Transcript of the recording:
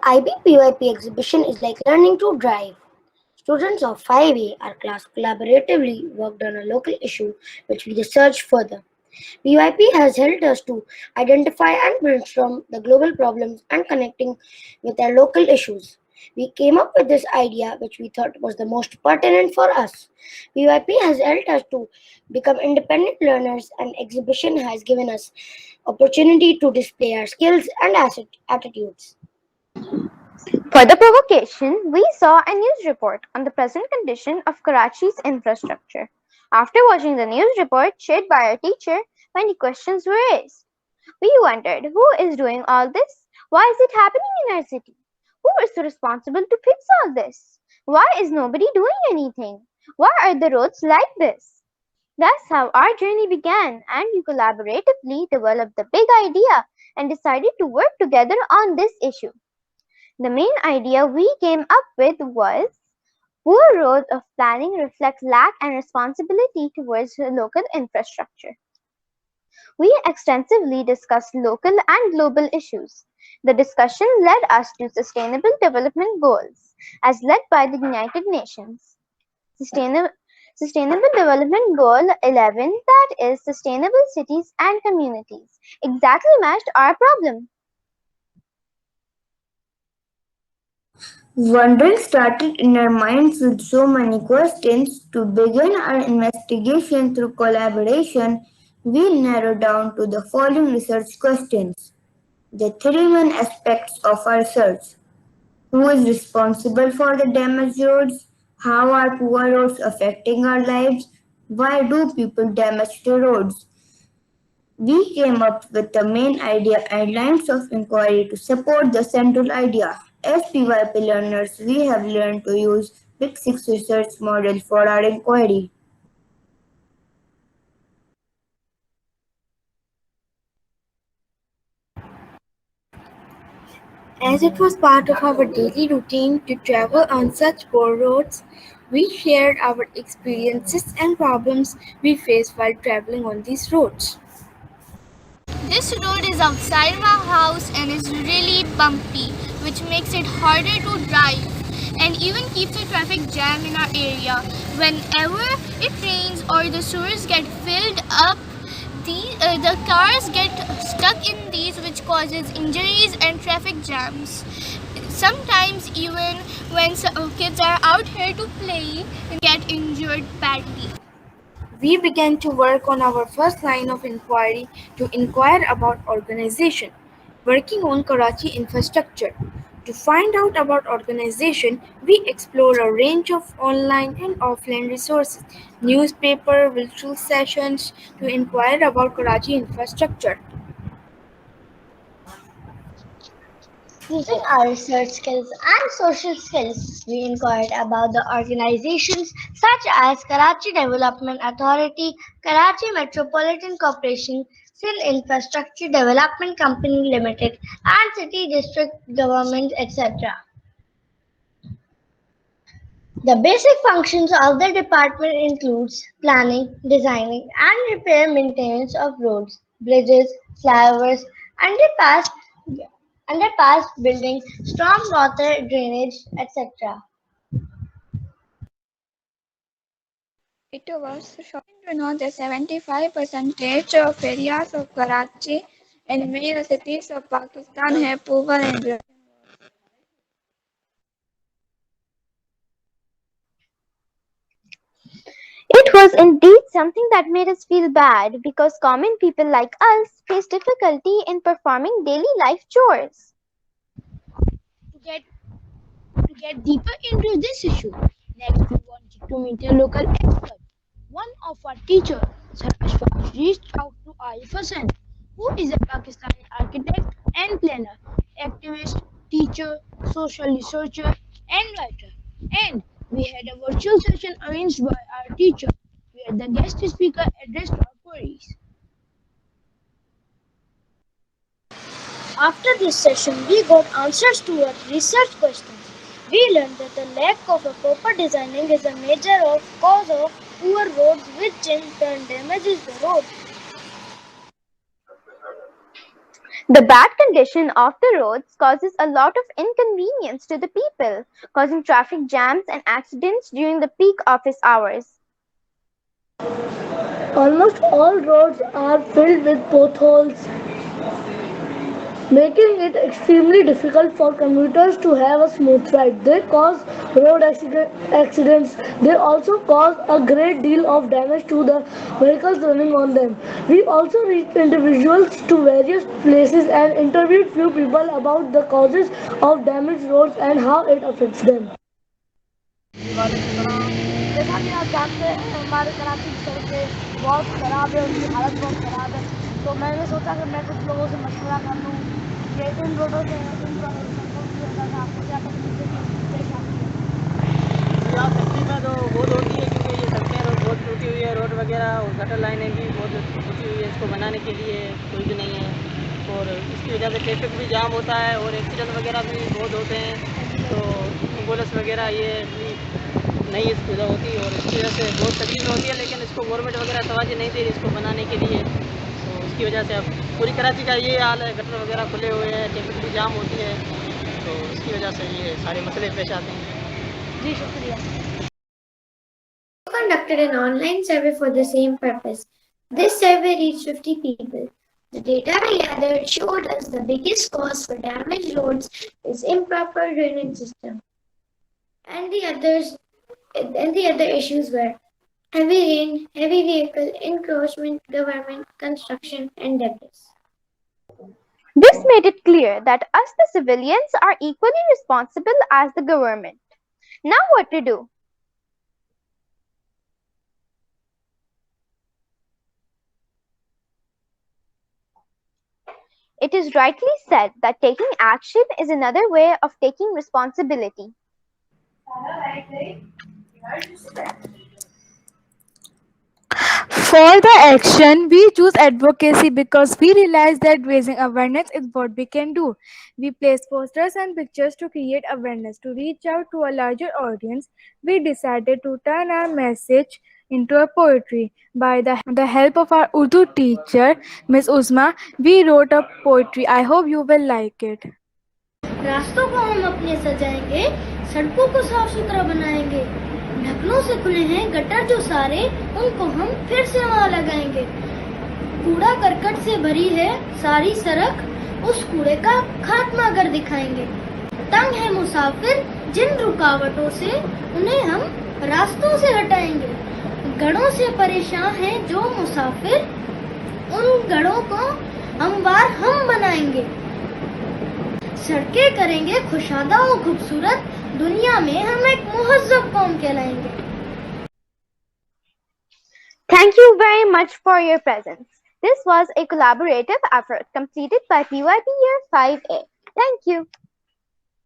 IBPYP exhibition is like learning to drive. Students of 5A, our class, collaboratively worked on a local issue which we researched further. PYP has helped us to identify and brainstorm the global problems and connecting with our local issues. We came up with this idea which we thought was the most pertinent for us. PYP has helped us to become independent learners and exhibition has given us opportunity to display our skills and attitudes. For the provocation, we saw a news report on the present condition of Karachi's infrastructure. After watching the news report shared by our teacher, many questions were raised. We wondered who is doing all this? Why is it happening in our city? Who is responsible to fix all this? Why is nobody doing anything? Why are the roads like this? That's how our journey began, and we collaboratively developed the big idea and decided to work together on this issue. The main idea we came up with was poor roads of planning reflect lack and responsibility towards the local infrastructure. We extensively discussed local and global issues. The discussion led us to Sustainable Development Goals, as led by the United Nations. Sustainable Development Goal 11, that is, sustainable cities and communities, exactly matched our problem. Wondering started in our minds with so many questions. To begin our investigation through collaboration, we narrowed down to the following research questions. The three main aspects of our search. Who is responsible for the damaged roads? How are poor roads affecting our lives? Why do people damage the roads? We came up with the main idea and lines of inquiry to support the central idea. As PYP learners, we have learned to use Big Six research model for our inquiry. As it was part of our daily routine to travel on such poor roads, we shared our experiences and problems we faced while traveling on these roads. This road is outside my house and is really bumpy, which makes it harder to drive and even keeps a traffic jam in our area. Whenever it rains or the sewers get filled up, the cars get stuck in these, which causes injuries and traffic jams. Sometimes even when kids are out here to play, they get injured badly. We began to work on our first line of inquiry to inquire about organization, working on Karachi infrastructure. To find out about organization, we explore a range of online and offline resources, newspaper, virtual sessions to inquire about Karachi infrastructure. Using our research skills and social skills, we inquired about the organizations such as Karachi Development Authority, Karachi Metropolitan Corporation, Sindh Infrastructure Development Company Limited, and city district government, etc. The basic functions of the department includes planning, designing, and repair maintenance of roads, bridges, flyovers, underpass, underpass building, storm water drainage, etc. It was shocking to know that 75% of areas of Karachi and major cities of Pakistan have poor and broken. It was indeed something that made us feel bad because common people like us face difficulty in performing daily life chores. To get to get deeper into this issue, next we wanted to meet a local expert. One of our teachers, Sir Ashfaq, reached out to Arif Hassan, who is a Pakistani architect and planner, activist, teacher, social researcher, and writer. And we had a virtual session arranged by our teacher, where the guest speaker addressed our queries. After this session, we got answers to our research questions. We learned that the lack of a proper designing is a major cause of poor roads, which in turn damages the road. The bad condition of the roads causes a lot of inconvenience to the people, causing traffic jams and accidents during the peak office hours. Almost all roads are filled with potholes, making it extremely difficult for commuters to have a smooth ride. They cause accidents. They also cause a great deal of damage to the vehicles running on them. We also reached individuals to various places and interviewed few people about the causes of damaged roads and how it affects them. जैसा कि आप जानते हैं हमारे कराची की सड़कें बहुत ख़राब है, उनकी हालत बहुत ख़राब है। तो मैंने सोचा कि मैं कुछ लोगों से मशवरा कर लूँ कि इन रोडों से इन सड़कों की वजह से आपको क्या तकलीफें पेश आती है। यहाँ तकलीफें तो बहुत होती है क्योंकि ये सड़कें बहुत टूटी हुई है, रोड वगैरह और गटर लाइनें भी बहुत टूटी हुई है। इसको बनाने के लिए कोई भी नहीं है और इसकी वजह से ट्रैफिक भी जाम होता है और एक्सीडेंट वगैरह भी बहुत होते हैं। तो एम्बुलेंस वगैरह ये नहीं सुविधा होती और इसकी वजह से बहुत तकलीफ होती है, लेकिन इसको गवर्नमेंट वगैरह तवज्जो नहीं दे रही इसको बनाने के लिए। तो इसकी वजह से अब पूरी कराची का ये हाल है, गटर वगैरह खुले हुए हैं, ट्रैफिक भी जाम होती है। तो इसकी वजह से ये सारे मसले पेश आते हैं। जी शुक्रिया। Conducted an online survey for the same purpose. This survey reached 50 people. The data we gathered showed us the biggest cause for damaged roads is improper drainage system. And the other issues were heavy rain, heavy vehicle encroachment, government construction, and debris. This made it clear that us, the civilians, are equally responsible as the government. Now what to do? It is rightly said that taking action is another way of taking responsibility. For the action, we choose advocacy because we realize that raising awareness is what we can do. We place posters and pictures to create awareness. To reach out to a larger audience, we decided to turn our message into a poetry. By the help of our Urdu teacher, Miss Uzma, we wrote a poetry. I hope you will like it. रास्तों को हम अपने सजाएंगे, सड़कों को साफ सुथरा बनाएंगे, ढक्कनों से खुले हैं गटर जो सारे, उनको हम फिर से वहाँ लगाएंगे। कूड़ा करकट से भरी है सारी सड़क, उस कूड़े का खात्मा कर दिखाएंगे। तंग है मुसाफिर जिन रुकावटों से, उन्हें हम रास्तों से हटाएंगे। गढ़ों से परेशान हैं जो मुसाफिर, उन गढ़ों को हमवार हम बनाएंगे। सड़कें करेंगे खुशादा और खूबसूरत, दुनिया में हम एक मुहज्जब कौम कहलाएंगे। Thank you very much for your presence. This was a collaborative effort completed by PYP Year 5A. Thank you.